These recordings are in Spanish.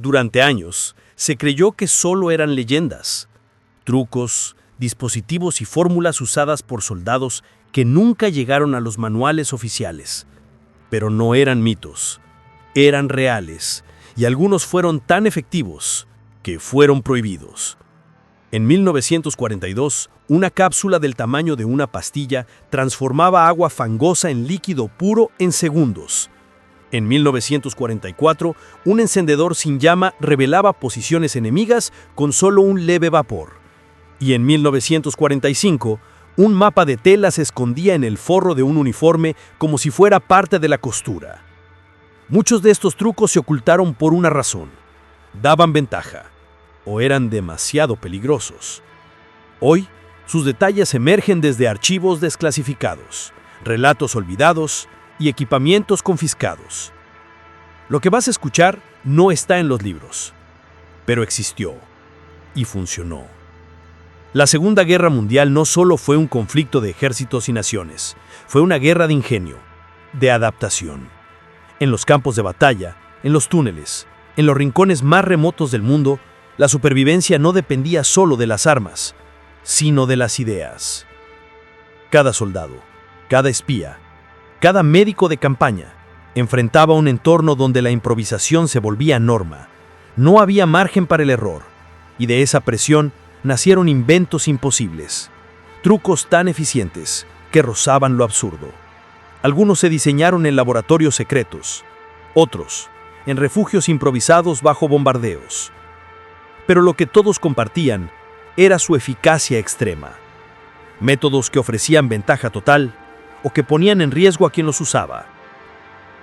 Durante años, se creyó que solo eran leyendas, trucos, dispositivos y fórmulas usadas por soldados que nunca llegaron a los manuales oficiales. Pero no eran mitos, eran reales, y algunos fueron tan efectivos que fueron prohibidos. En 1942, una cápsula del tamaño de una pastilla transformaba agua fangosa en líquido puro en segundos. En 1944, un encendedor sin llama revelaba posiciones enemigas con solo un leve vapor. Y en 1945, un mapa de tela se escondía en el forro de un uniforme como si fuera parte de la costura. Muchos de estos trucos se ocultaron por una razón: daban ventaja o eran demasiado peligrosos. Hoy, sus detalles emergen desde archivos desclasificados, relatos olvidados y equipamientos confiscados. Lo que vas a escuchar no está en los libros, pero existió y funcionó. La Segunda Guerra Mundial no solo fue un conflicto de ejércitos y naciones, fue una guerra de ingenio, de adaptación. En los campos de batalla, en los túneles, en los rincones más remotos del mundo, la supervivencia no dependía solo de las armas, sino de las ideas. Cada soldado, cada espía, cada médico de campaña enfrentaba un entorno donde la improvisación se volvía norma. No había margen para el error, y de esa presión nacieron inventos imposibles, trucos tan eficientes que rozaban lo absurdo. Algunos se diseñaron en laboratorios secretos, otros en refugios improvisados bajo bombardeos. Pero lo que todos compartían era su eficacia extrema. Métodos que ofrecían ventaja total o que ponían en riesgo a quien los usaba.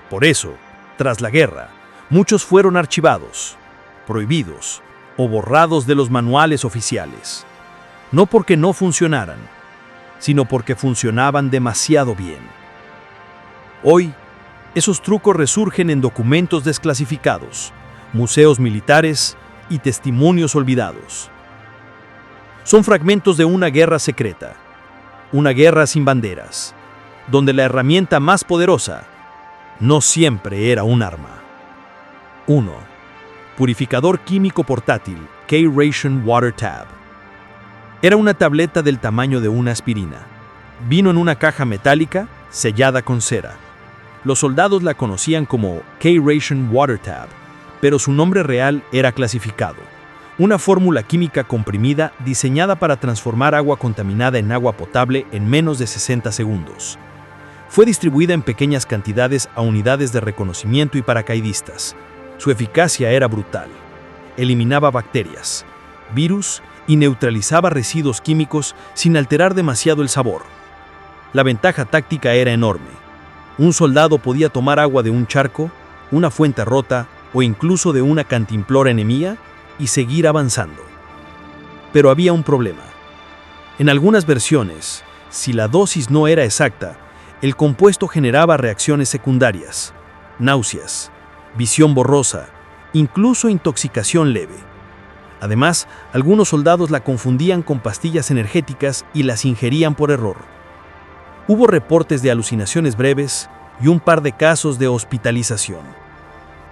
Por eso, tras la guerra, muchos fueron archivados, prohibidos o borrados de los manuales oficiales. No porque no funcionaran, sino porque funcionaban demasiado bien. Hoy, esos trucos resurgen en documentos desclasificados, museos militares y testimonios olvidados. Son fragmentos de una guerra secreta, una guerra sin banderas, donde la herramienta más poderosa no siempre era un arma. 1. Purificador químico portátil K-Ration Water Tab. Era una tableta del tamaño de una aspirina. Vino en una caja metálica sellada con cera. Los soldados la conocían como K-Ration Water Tab, pero su nombre real era clasificado. Una fórmula química comprimida diseñada para transformar agua contaminada en agua potable en menos de 60 segundos. Fue distribuida en pequeñas cantidades a unidades de reconocimiento y paracaidistas. Su eficacia era brutal. Eliminaba bacterias, virus y neutralizaba residuos químicos sin alterar demasiado el sabor. La ventaja táctica era enorme. Un soldado podía tomar agua de un charco, una fuente rota o incluso de una cantimplora enemiga y seguir avanzando. Pero había un problema. En algunas versiones, si la dosis no era exacta, el compuesto generaba reacciones secundarias, náuseas, visión borrosa, incluso intoxicación leve. Además, algunos soldados la confundían con pastillas energéticas y las ingerían por error. Hubo reportes de alucinaciones breves y un par de casos de hospitalización.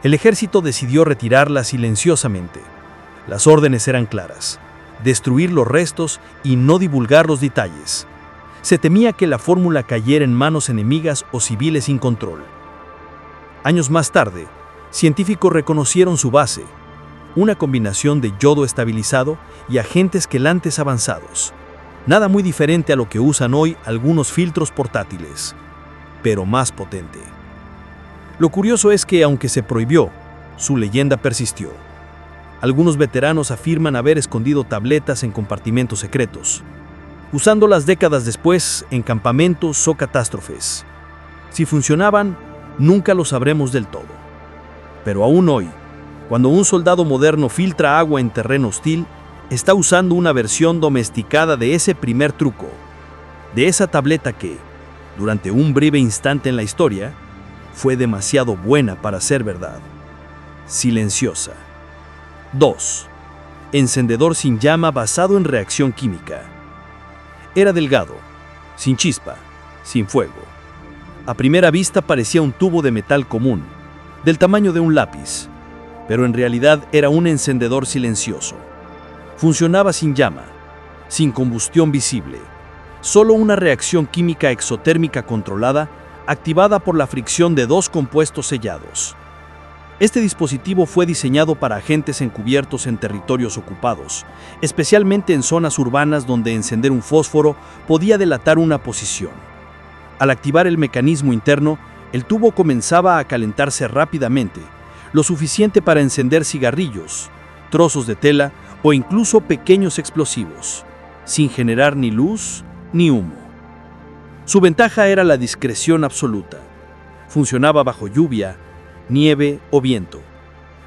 El ejército decidió retirarla silenciosamente. Las órdenes eran claras: destruir los restos y no divulgar los detalles. Se temía que la fórmula cayera en manos enemigas o civiles sin control. Años más tarde, científicos reconocieron su base, una combinación de yodo estabilizado y agentes quelantes avanzados. Nada muy diferente a lo que usan hoy algunos filtros portátiles, pero más potente. Lo curioso es que, aunque se prohibió, su leyenda persistió. Algunos veteranos afirman haber escondido tabletas en compartimentos secretos, usándolas décadas después en campamentos o catástrofes. Si funcionaban, nunca lo sabremos del todo. Pero aún hoy, cuando un soldado moderno filtra agua en terreno hostil, está usando una versión domesticada de ese primer truco, de esa tableta que, durante un breve instante en la historia, fue demasiado buena para ser verdad. Silenciosa. 2. Encendedor sin llama basado en reacción química. Era delgado, sin chispa, sin fuego. A primera vista parecía un tubo de metal común, del tamaño de un lápiz. pero en realidad era un encendedor silencioso. Funcionaba sin llama, sin combustión visible, solo una reacción química exotérmica controlada activada por la fricción de dos compuestos sellados. Este dispositivo fue diseñado para agentes encubiertos en territorios ocupados, especialmente en zonas urbanas donde encender un fósforo podía delatar una posición. Al activar el mecanismo interno, el tubo comenzaba a calentarse rápidamente, lo suficiente para encender cigarrillos, trozos de tela o incluso pequeños explosivos, sin generar ni luz ni humo. Su ventaja era la discreción absoluta. Funcionaba bajo lluvia, nieve o viento,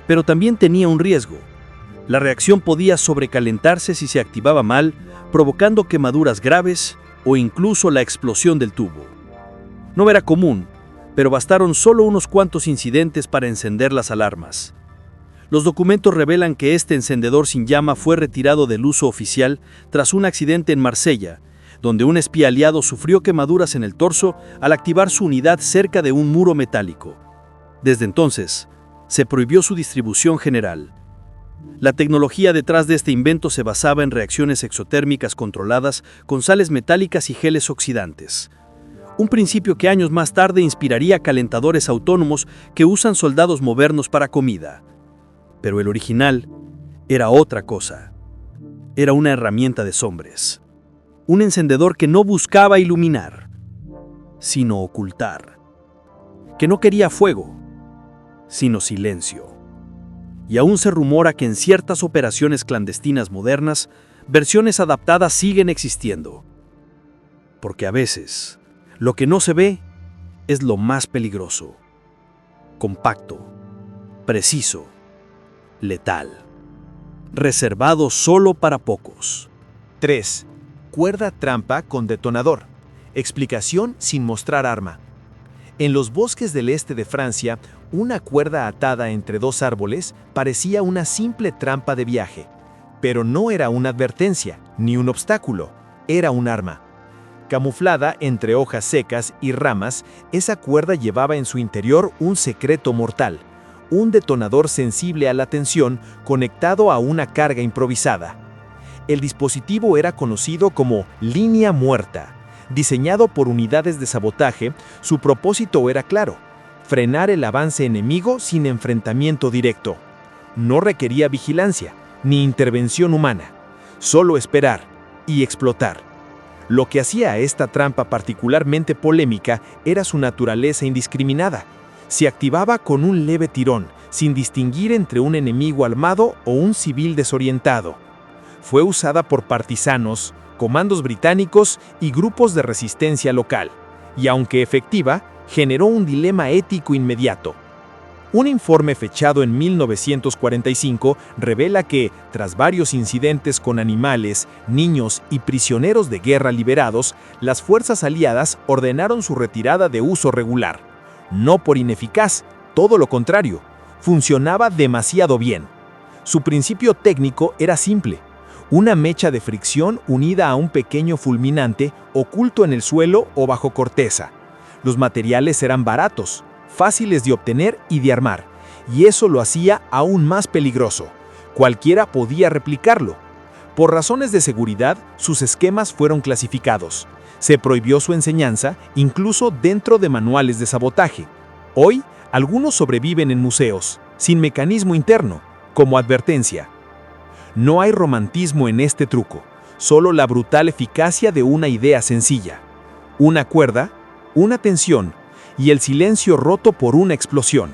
pero también tenía un riesgo. La reacción podía sobrecalentarse si se activaba mal, provocando quemaduras graves o incluso la explosión del tubo. No era común, pero bastaron solo unos cuantos incidentes para encender las alarmas. Los documentos revelan que este encendedor sin llama fue retirado del uso oficial tras un accidente en Marsella, donde un espía aliado sufrió quemaduras en el torso al activar su unidad cerca de un muro metálico. Desde entonces, se prohibió su distribución general. La tecnología detrás de este invento se basaba en reacciones exotérmicas controladas con sales metálicas y geles oxidantes. Un principio que años más tarde inspiraría calentadores autónomos que usan soldados modernos para comida. Pero el original era otra cosa. Era una herramienta de hombres. Un encendedor que no buscaba iluminar, sino ocultar. Que no quería fuego, sino silencio. Y aún se rumora que en ciertas operaciones clandestinas modernas, versiones adaptadas siguen existiendo. Porque a veces, lo que no se ve es lo más peligroso. Compacto, preciso, letal. Reservado solo para pocos. 3. Cuerda trampa con detonador. Explicación sin mostrar arma. En los bosques del este de Francia, una cuerda atada entre dos árboles parecía una simple trampa de viaje. Pero no era una advertencia, ni un obstáculo, era un arma. Camuflada entre hojas secas y ramas, esa cuerda llevaba en su interior un secreto mortal, un detonador sensible a la tensión conectado a una carga improvisada. El dispositivo era conocido como línea muerta. Diseñado por unidades de sabotaje, su propósito era claro: frenar el avance enemigo sin enfrentamiento directo. No requería vigilancia, ni intervención humana, solo esperar y explotar. Lo que hacía a esta trampa particularmente polémica era su naturaleza indiscriminada. Se activaba con un leve tirón, sin distinguir entre un enemigo armado o un civil desorientado. Fue usada por partisanos, comandos británicos y grupos de resistencia local, y aunque efectiva, generó un dilema ético inmediato. Un informe fechado en 1945 revela que, tras varios incidentes con animales, niños y prisioneros de guerra liberados, las fuerzas aliadas ordenaron su retirada de uso regular. No por ineficaz, todo lo contrario, funcionaba demasiado bien. Su principio técnico era simple: una mecha de fricción unida a un pequeño fulminante oculto en el suelo o bajo corteza. Los materiales eran baratos, fáciles de obtener y de armar, y eso lo hacía aún más peligroso. Cualquiera podía replicarlo. Por razones de seguridad, sus esquemas fueron clasificados. Se prohibió su enseñanza, incluso dentro de manuales de sabotaje. Hoy, algunos sobreviven en museos, sin mecanismo interno, como advertencia. No hay romantismo en este truco, solo la brutal eficacia de una idea sencilla. Una cuerda, una tensión y el silencio roto por una explosión.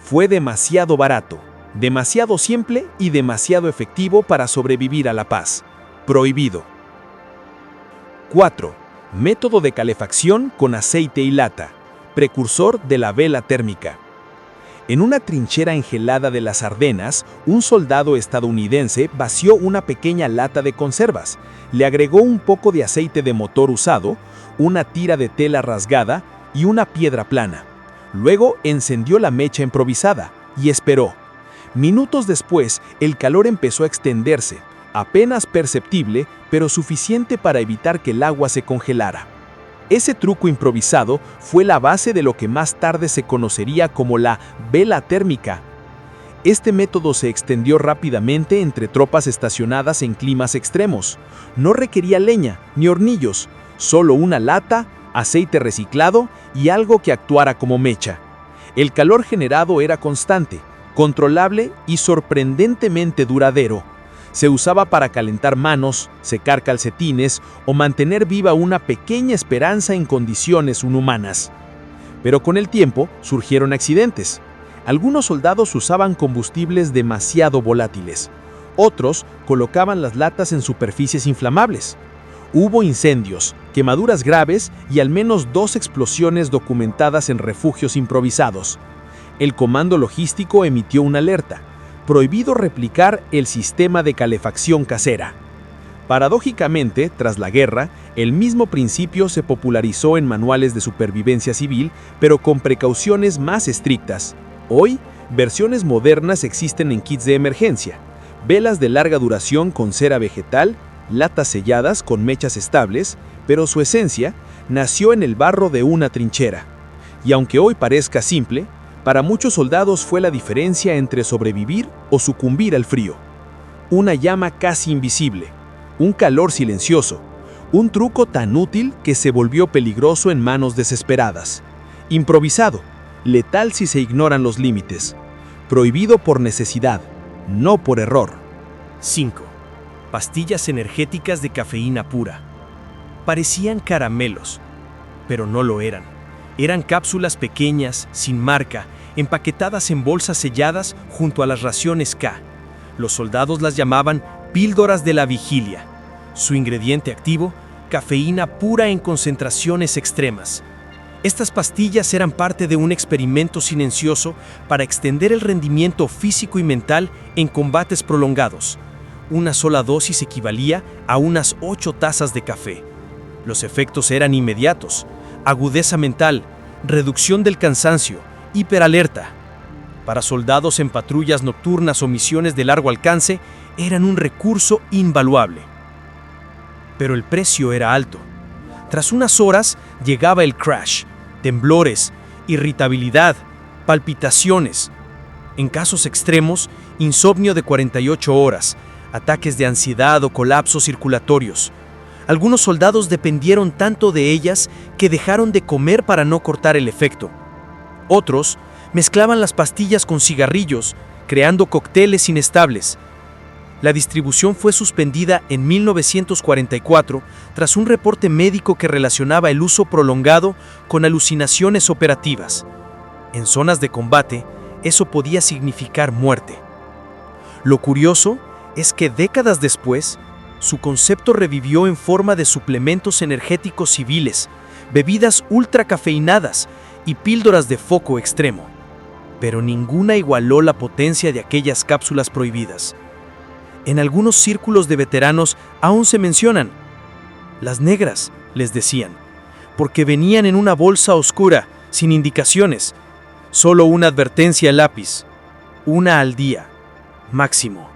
Fue demasiado barato, demasiado simple y demasiado efectivo para sobrevivir a la paz. Prohibido. 4. Método de calefacción con aceite y lata, precursor de la vela térmica. En una trinchera engelada de las Ardenas, un soldado estadounidense vació una pequeña lata de conservas, le agregó un poco de aceite de motor usado, una tira de tela rasgada y una piedra plana. Luego encendió la mecha improvisada y esperó. Minutos después, el calor empezó a extenderse, apenas perceptible, pero suficiente para evitar que el agua se congelara. Ese truco improvisado fue la base de lo que más tarde se conocería como la vela térmica. Este método se extendió rápidamente entre tropas estacionadas en climas extremos. No requería leña ni hornillos, solo una lata, aceite reciclado y algo que actuara como mecha. El calor generado era constante, controlable y sorprendentemente duradero. Se usaba para calentar manos, secar calcetines o mantener viva una pequeña esperanza en condiciones inhumanas. Pero con el tiempo surgieron accidentes. Algunos soldados usaban combustibles demasiado volátiles. Otros colocaban las latas en superficies inflamables. Hubo incendios, quemaduras graves y al menos 2 explosiones documentadas en refugios improvisados. El comando logístico emitió una alerta: prohibido replicar el sistema de calefacción casera. Paradójicamente, tras la guerra, el mismo principio se popularizó en manuales de supervivencia civil, pero con precauciones más estrictas. Hoy, versiones modernas existen en kits de emergencia: velas de larga duración con cera vegetal, latas selladas con mechas estables, pero su esencia nació en el barro de una trinchera. Y aunque hoy parezca simple, para muchos soldados fue la diferencia entre sobrevivir o sucumbir al frío. Una llama casi invisible, un calor silencioso, un truco tan útil que se volvió peligroso en manos desesperadas. Improvisado, letal si se ignoran los límites. Prohibido por necesidad, no por error. 5. Pastillas energéticas de cafeína pura. Parecían caramelos, pero no lo eran. Eran cápsulas pequeñas, sin marca, empaquetadas en bolsas selladas junto a las raciones K. Los soldados las llamaban píldoras de la vigilia. Su ingrediente activo, cafeína pura en concentraciones extremas. Estas pastillas eran parte de un experimento silencioso para extender el rendimiento físico y mental en combates prolongados. Una sola dosis equivalía a unas 8 tazas de café. Los efectos eran inmediatos: agudeza mental, reducción del cansancio, hiperalerta. Para soldados en patrullas nocturnas o misiones de largo alcance, eran un recurso invaluable. Pero el precio era alto. Tras unas horas llegaba el crash: temblores, irritabilidad, palpitaciones. En casos extremos, insomnio de 48 horas, ataques de ansiedad o colapsos circulatorios. Algunos soldados dependieron tanto de ellas que dejaron de comer para no cortar el efecto. Otros mezclaban las pastillas con cigarrillos, creando cócteles inestables. La distribución fue suspendida en 1944 tras un reporte médico que relacionaba el uso prolongado con alucinaciones operativas. En zonas de combate, eso podía significar muerte. Lo curioso es que décadas después, su concepto revivió en forma de suplementos energéticos civiles, bebidas ultracafeinadas y píldoras de foco extremo. Pero ninguna igualó la potencia de aquellas cápsulas prohibidas. En algunos círculos de veteranos aún se mencionan. Las negras, les decían, porque venían en una bolsa oscura, sin indicaciones. Solo una advertencia en lápiz: una al día, máximo.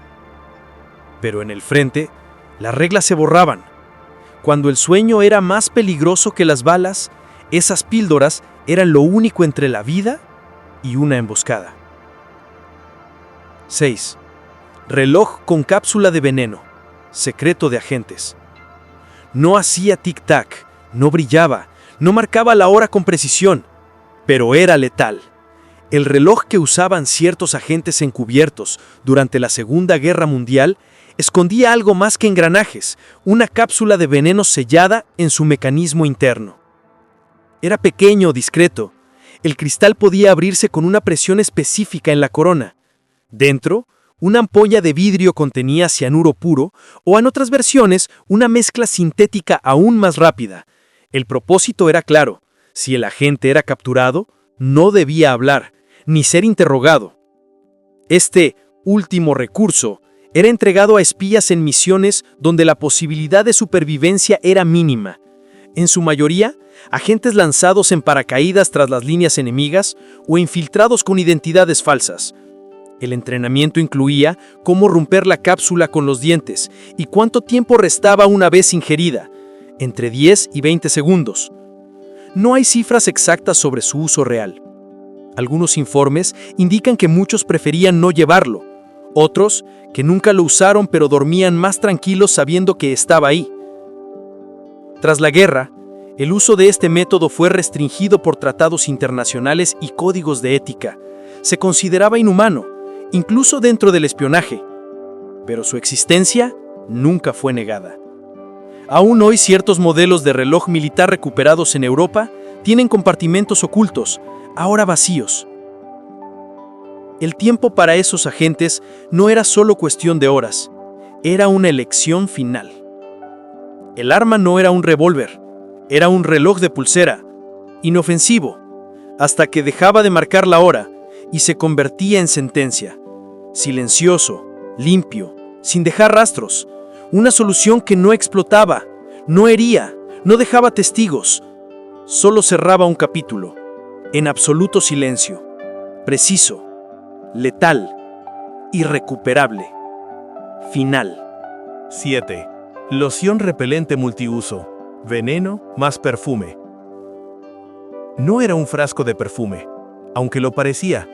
Pero en el frente, las reglas se borraban. Cuando el sueño era más peligroso que las balas, esas píldoras eran lo único entre la vida y una emboscada. 6. Reloj con cápsula de veneno, secreto de agentes. No hacía tic-tac, no brillaba, no marcaba la hora con precisión, pero era letal. El reloj que usaban ciertos agentes encubiertos durante la Segunda Guerra Mundial escondía algo más que engranajes: una cápsula de veneno sellada en su mecanismo interno. Era pequeño, discreto. El cristal podía abrirse con una presión específica en la corona. Dentro, una ampolla de vidrio contenía cianuro puro, o en otras versiones, una mezcla sintética aún más rápida. El propósito era claro: si el agente era capturado, no debía hablar, ni ser interrogado. Este último recurso era entregado a espías en misiones donde la posibilidad de supervivencia era mínima. En su mayoría, agentes lanzados en paracaídas tras las líneas enemigas o infiltrados con identidades falsas. El entrenamiento incluía cómo romper la cápsula con los dientes y cuánto tiempo restaba una vez ingerida: entre 10 y 20 segundos. No hay cifras exactas sobre su uso real. Algunos informes indican que muchos preferían no llevarlo, otros que nunca lo usaron pero dormían más tranquilos sabiendo que estaba ahí. Tras la guerra, el uso de este método fue restringido por tratados internacionales y códigos de ética. Se consideraba inhumano, incluso dentro del espionaje, pero su existencia nunca fue negada. Aún hoy ciertos modelos de reloj militar recuperados en Europa tienen compartimentos ocultos, ahora vacíos. El tiempo para esos agentes no era solo cuestión de horas, era una elección final. El arma no era un revólver, era un reloj de pulsera, inofensivo, hasta que dejaba de marcar la hora y se convertía en sentencia. Silencioso, limpio, sin dejar rastros, una solución que no explotaba, no hería, no dejaba testigos, solo cerraba un capítulo, en absoluto silencio, preciso, letal, irrecuperable, final. 7. Loción repelente multiuso. Veneno más perfume. No era un frasco de perfume, aunque lo parecía.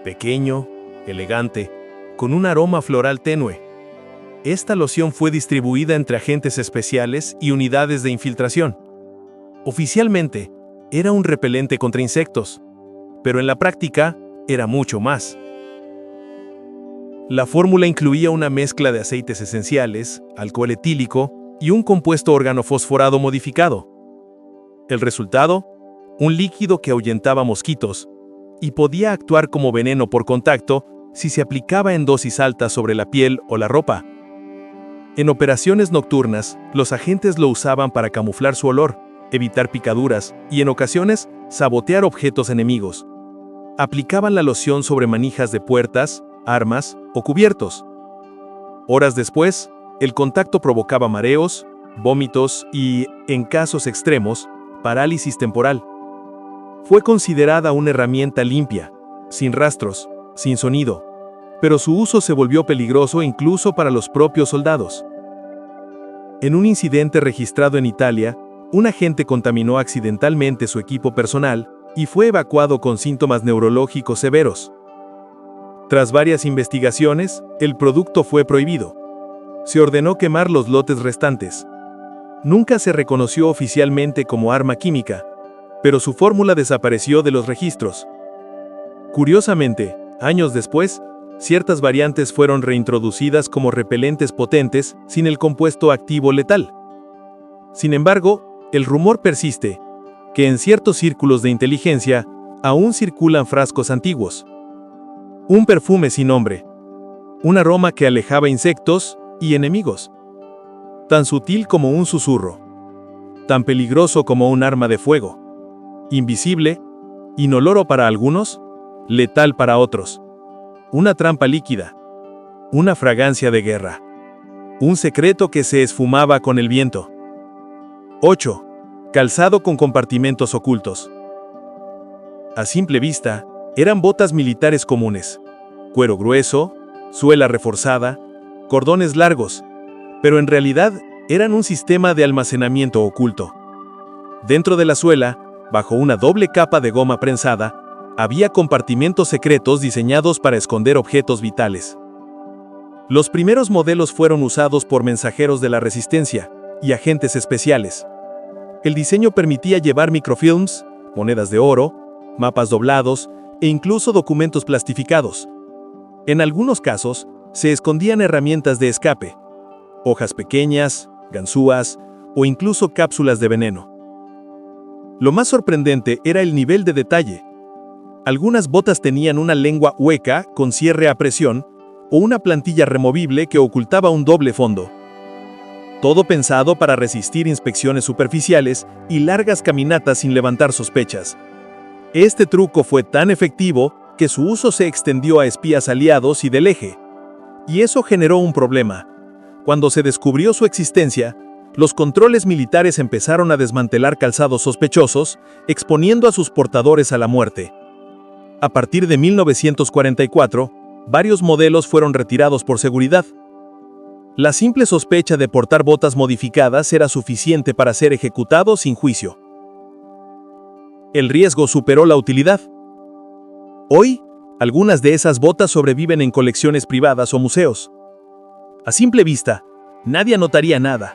Pequeño, elegante, con un aroma floral tenue. Esta loción fue distribuida entre agentes especiales y unidades de infiltración. Oficialmente, era un repelente contra insectos, pero en la práctica era mucho más. La fórmula incluía una mezcla de aceites esenciales, alcohol etílico y un compuesto organofosforado modificado. El resultado, un líquido que ahuyentaba mosquitos y podía actuar como veneno por contacto si se aplicaba en dosis altas sobre la piel o la ropa. En operaciones nocturnas, los agentes lo usaban para camuflar su olor, evitar picaduras y, en ocasiones, sabotear objetos enemigos. Aplicaban la loción sobre manijas de puertas, armas o cubiertos. Horas después, el contacto provocaba mareos, vómitos y, en casos extremos, parálisis temporal. Fue considerada una herramienta limpia, sin rastros, sin sonido, pero su uso se volvió peligroso incluso para los propios soldados. En un incidente registrado en Italia, un agente contaminó accidentalmente su equipo personal y fue evacuado con síntomas neurológicos severos. Tras varias investigaciones, el producto fue prohibido. Se ordenó quemar los lotes restantes. Nunca se reconoció oficialmente como arma química, pero su fórmula desapareció de los registros. Curiosamente, años después, ciertas variantes fueron reintroducidas como repelentes potentes sin el compuesto activo letal. Sin embargo, el rumor persiste, que en ciertos círculos de inteligencia aún circulan frascos antiguos. Un perfume sin nombre, un aroma que alejaba insectos y enemigos. Tan sutil como un susurro, tan peligroso como un arma de fuego. Invisible, inoloro para algunos, letal para otros. Una trampa líquida, una fragancia de guerra, un secreto que se esfumaba con el viento. 8. Calzado con compartimentos ocultos. A simple vista, eran botas militares comunes, cuero grueso, suela reforzada, cordones largos, pero en realidad eran un sistema de almacenamiento oculto. Dentro de la suela, bajo una doble capa de goma prensada, había compartimentos secretos diseñados para esconder objetos vitales. Los primeros modelos fueron usados por mensajeros de la resistencia y agentes especiales. El diseño permitía llevar microfilms, monedas de oro, mapas doblados e incluso documentos plastificados. En algunos casos, se escondían herramientas de escape, hojas pequeñas, ganzúas o incluso cápsulas de veneno. Lo más sorprendente era el nivel de detalle. Algunas botas tenían una lengua hueca con cierre a presión o una plantilla removible que ocultaba un doble fondo. Todo pensado para resistir inspecciones superficiales y largas caminatas sin levantar sospechas. Este truco fue tan efectivo que su uso se extendió a espías aliados y del eje. Y eso generó un problema. Cuando se descubrió su existencia, los controles militares empezaron a desmantelar calzados sospechosos, exponiendo a sus portadores a la muerte. A partir de 1944, varios modelos fueron retirados por seguridad. La simple sospecha de portar botas modificadas era suficiente para ser ejecutado sin juicio. El riesgo superó la utilidad. Hoy, algunas de esas botas sobreviven en colecciones privadas o museos. A simple vista, nadie notaría nada,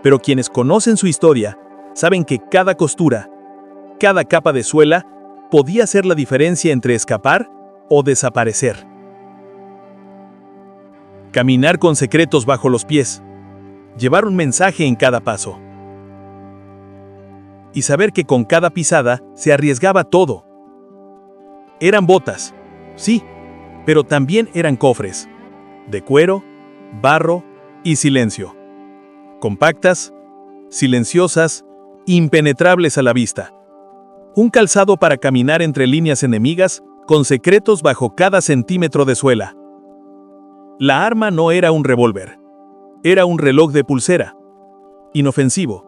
pero quienes conocen su historia saben que cada costura, cada capa de suela, podía hacer la diferencia entre escapar o desaparecer. Caminar con secretos bajo los pies, llevar un mensaje en cada paso. Y saber que con cada pisada se arriesgaba todo. Eran botas, sí, pero también eran cofres, de cuero, barro y silencio. Compactas, silenciosas, impenetrables a la vista. Un calzado para caminar entre líneas enemigas, con secretos bajo cada centímetro de suela. La arma no era un revólver, era un reloj de pulsera, inofensivo,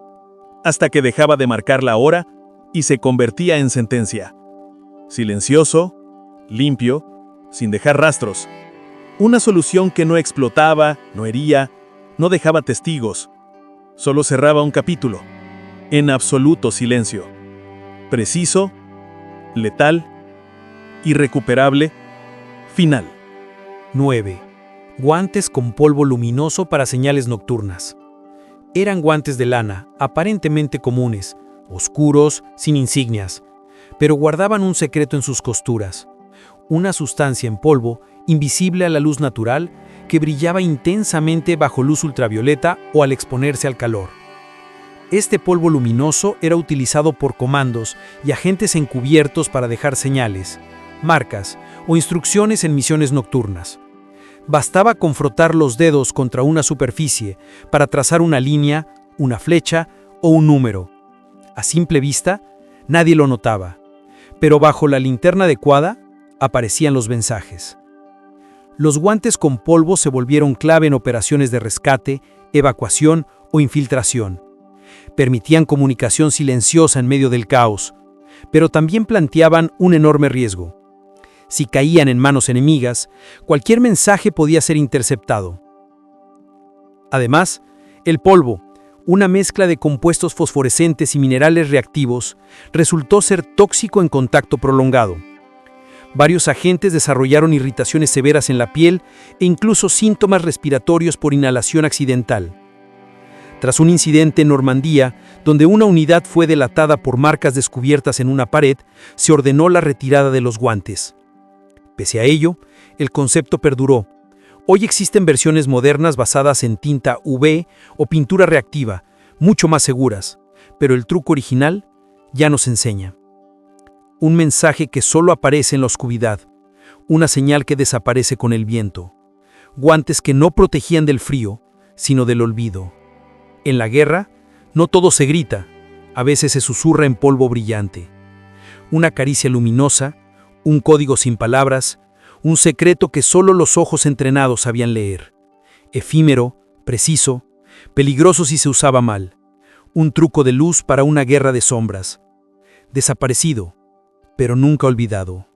hasta que dejaba de marcar la hora y se convertía en sentencia. Silencioso, limpio, sin dejar rastros. Una solución que no explotaba, no hería, no dejaba testigos. Solo cerraba un capítulo, en absoluto silencio. Preciso, letal, irrecuperable, final. 9. Guantes con polvo luminoso para señales nocturnas. Eran guantes de lana, aparentemente comunes, oscuros, sin insignias, pero guardaban un secreto en sus costuras, una sustancia en polvo, invisible a la luz natural, que brillaba intensamente bajo luz ultravioleta o al exponerse al calor. Este polvo luminoso era utilizado por comandos y agentes encubiertos para dejar señales, marcas o instrucciones en misiones nocturnas. Bastaba con frotar los dedos contra una superficie para trazar una línea, una flecha o un número. A simple vista, nadie lo notaba, pero bajo la linterna adecuada aparecían los mensajes. Los guantes con polvo se volvieron clave en operaciones de rescate, evacuación o infiltración. Permitían comunicación silenciosa en medio del caos, pero también planteaban un enorme riesgo. Si caían en manos enemigas, cualquier mensaje podía ser interceptado. Además, el polvo, una mezcla de compuestos fosforescentes y minerales reactivos, resultó ser tóxico en contacto prolongado. Varios agentes desarrollaron irritaciones severas en la piel e incluso síntomas respiratorios por inhalación accidental. Tras un incidente en Normandía, donde una unidad fue delatada por marcas descubiertas en una pared, se ordenó la retirada de los guantes. Pese a ello, el concepto perduró. Hoy existen versiones modernas basadas en tinta UV o pintura reactiva, mucho más seguras, pero el truco original ya nos enseña. Un mensaje que solo aparece en la oscuridad, una señal que desaparece con el viento, guantes que no protegían del frío, sino del olvido. En la guerra, no todo se grita, a veces se susurra en polvo brillante. Una caricia luminosa, un código sin palabras, un secreto que solo los ojos entrenados sabían leer. Efímero, preciso, peligroso si se usaba mal. Un truco de luz para una guerra de sombras. Desaparecido, pero nunca olvidado.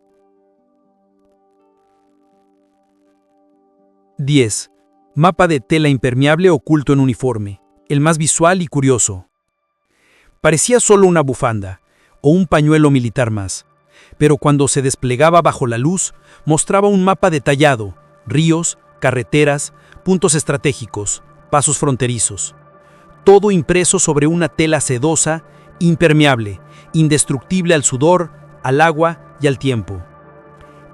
10. Mapa de tela impermeable oculto en uniforme, el más visual y curioso. Parecía solo una bufanda, o un pañuelo militar más, pero cuando se desplegaba bajo la luz, mostraba un mapa detallado, ríos, carreteras, puntos estratégicos, pasos fronterizos. Todo impreso sobre una tela sedosa, impermeable, indestructible al sudor, al agua y al tiempo.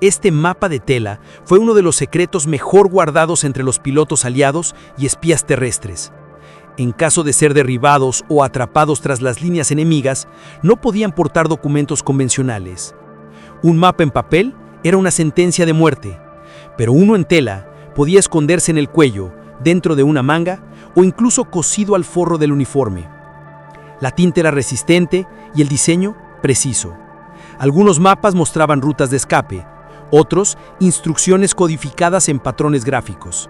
Este mapa de tela fue uno de los secretos mejor guardados entre los pilotos aliados y espías terrestres. En caso de ser derribados o atrapados tras las líneas enemigas, no podían portar documentos convencionales. Un mapa en papel era una sentencia de muerte, pero uno en tela podía esconderse en el cuello, dentro de una manga o incluso cosido al forro del uniforme. La tinta era resistente y el diseño preciso. Algunos mapas mostraban rutas de escape, otros instrucciones codificadas en patrones gráficos.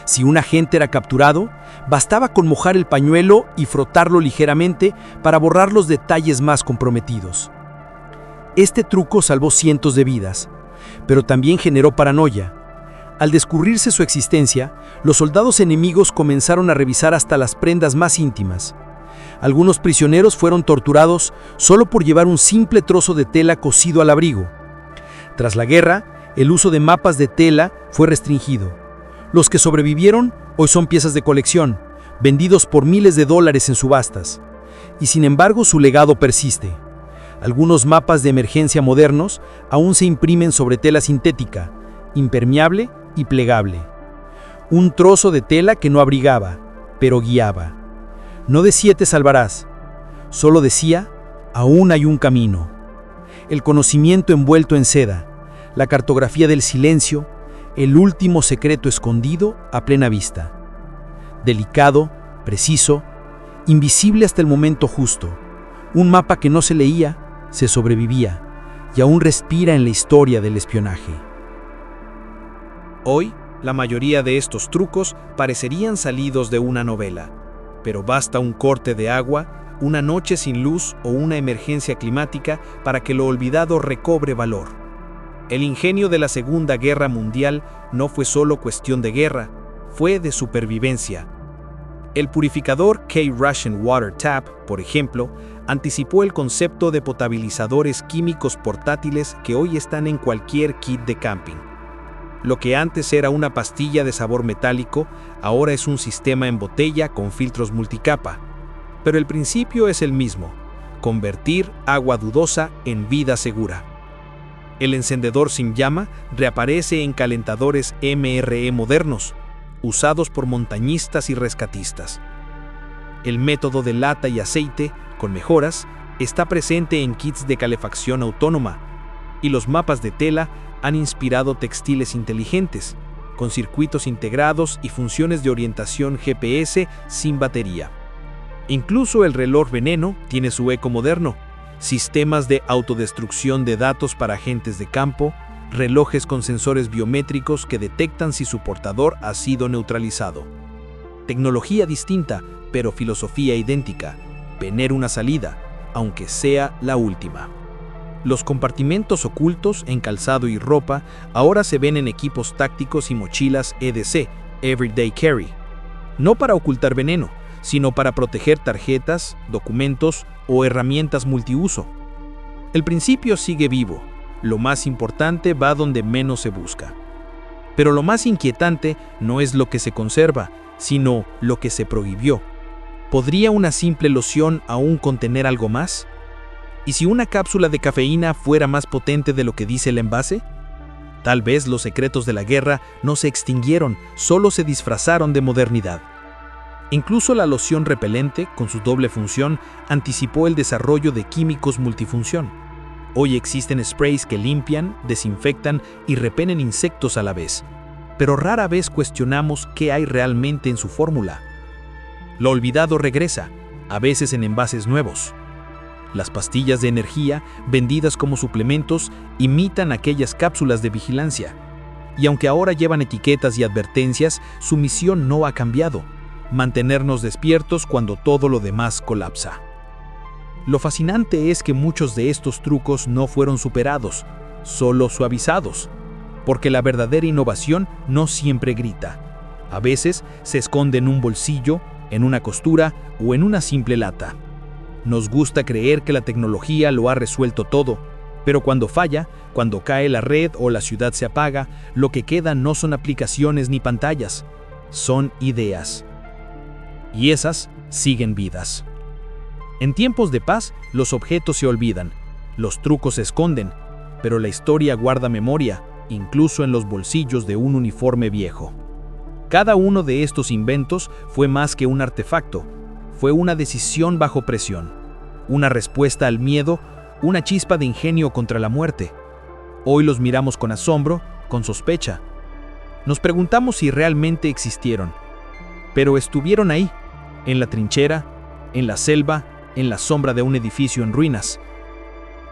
Si un agente era capturado, bastaba con mojar el pañuelo y frotarlo ligeramente para borrar los detalles más comprometidos. Este truco salvó cientos de vidas, pero también generó paranoia. Al descubrirse su existencia, los soldados enemigos comenzaron a revisar hasta las prendas más íntimas. Algunos prisioneros fueron torturados solo por llevar un simple trozo de tela cosido al abrigo. Tras la guerra, el uso de mapas de tela fue restringido. Los que sobrevivieron hoy son piezas de colección, vendidos por miles de dólares en subastas. Y sin embargo, su legado persiste. Algunos mapas de emergencia modernos aún se imprimen sobre tela sintética, impermeable y plegable. Un trozo de tela que no abrigaba, pero guiaba. No decía te salvarás, solo decía, aún hay un camino. El conocimiento envuelto en seda, la cartografía del silencio, el último secreto escondido a plena vista. Delicado, preciso, invisible hasta el momento justo. Un mapa que no se leía, se sobrevivía y aún respira en la historia del espionaje. Hoy, la mayoría de estos trucos parecerían salidos de una novela, pero basta un corte de agua, una noche sin luz o una emergencia climática para que lo olvidado recobre valor. El ingenio de la Segunda Guerra Mundial no fue solo cuestión de guerra, fue de supervivencia. El purificador K-Russian Water Tap, por ejemplo, anticipó el concepto de potabilizadores químicos portátiles que hoy están en cualquier kit de camping. Lo que antes era una pastilla de sabor metálico, ahora es un sistema en botella con filtros multicapa. Pero el principio es el mismo: convertir agua dudosa en vida segura. El encendedor sin llama reaparece en calentadores MRE modernos, usados por montañistas y rescatistas. El método de lata y aceite, con mejoras, está presente en kits de calefacción autónoma, y los mapas de tela han inspirado textiles inteligentes, con circuitos integrados y funciones de orientación GPS sin batería. Incluso el reloj veneno tiene su eco moderno, sistemas de autodestrucción de datos para agentes de campo, relojes con sensores biométricos que detectan si su portador ha sido neutralizado. Tecnología distinta, pero filosofía idéntica: tener una salida, aunque sea la última. Los compartimentos ocultos en calzado y ropa ahora se ven en equipos tácticos y mochilas EDC, Everyday Carry. No para ocultar veneno, sino para proteger tarjetas, documentos o herramientas multiuso. El principio sigue vivo. Lo más importante va donde menos se busca. Pero lo más inquietante no es lo que se conserva, sino lo que se prohibió. ¿Podría una simple loción aún contener algo más? ¿Y si una cápsula de cafeína fuera más potente de lo que dice el envase? Tal vez los secretos de la guerra no se extinguieron, solo se disfrazaron de modernidad. Incluso la loción repelente, con su doble función, anticipó el desarrollo de químicos multifunción. Hoy existen sprays que limpian, desinfectan y repelen insectos a la vez, pero rara vez cuestionamos qué hay realmente en su fórmula. Lo olvidado regresa, a veces en envases nuevos. Las pastillas de energía, vendidas como suplementos, imitan aquellas cápsulas de vigilancia. Y aunque ahora llevan etiquetas y advertencias, su misión no ha cambiado: mantenernos despiertos cuando todo lo demás colapsa. Lo fascinante es que muchos de estos trucos no fueron superados, solo suavizados, porque la verdadera innovación no siempre grita. A veces se esconde en un bolsillo, en una costura o en una simple lata. Nos gusta creer que la tecnología lo ha resuelto todo, pero cuando falla, cuando cae la red o la ciudad se apaga, lo que queda no son aplicaciones ni pantallas, son ideas. Y esas siguen vidas. En tiempos de paz, los objetos se olvidan, los trucos se esconden, pero la historia guarda memoria, incluso en los bolsillos de un uniforme viejo. Cada uno de estos inventos fue más que un artefacto, fue una decisión bajo presión, una respuesta al miedo, una chispa de ingenio contra la muerte. Hoy los miramos con asombro, con sospecha. Nos preguntamos si realmente existieron, pero estuvieron ahí, en la trinchera, en la selva, en la sombra de un edificio en ruinas.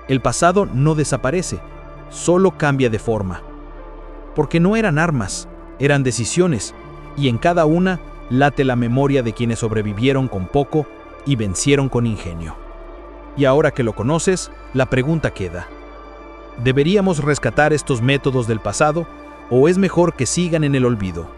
El pasado no desaparece, solo cambia de forma. Porque no eran armas, eran decisiones, y en cada una late la memoria de quienes sobrevivieron con poco y vencieron con ingenio. Y ahora que lo conoces, la pregunta queda: ¿deberíamos rescatar estos métodos del pasado o es mejor que sigan en el olvido?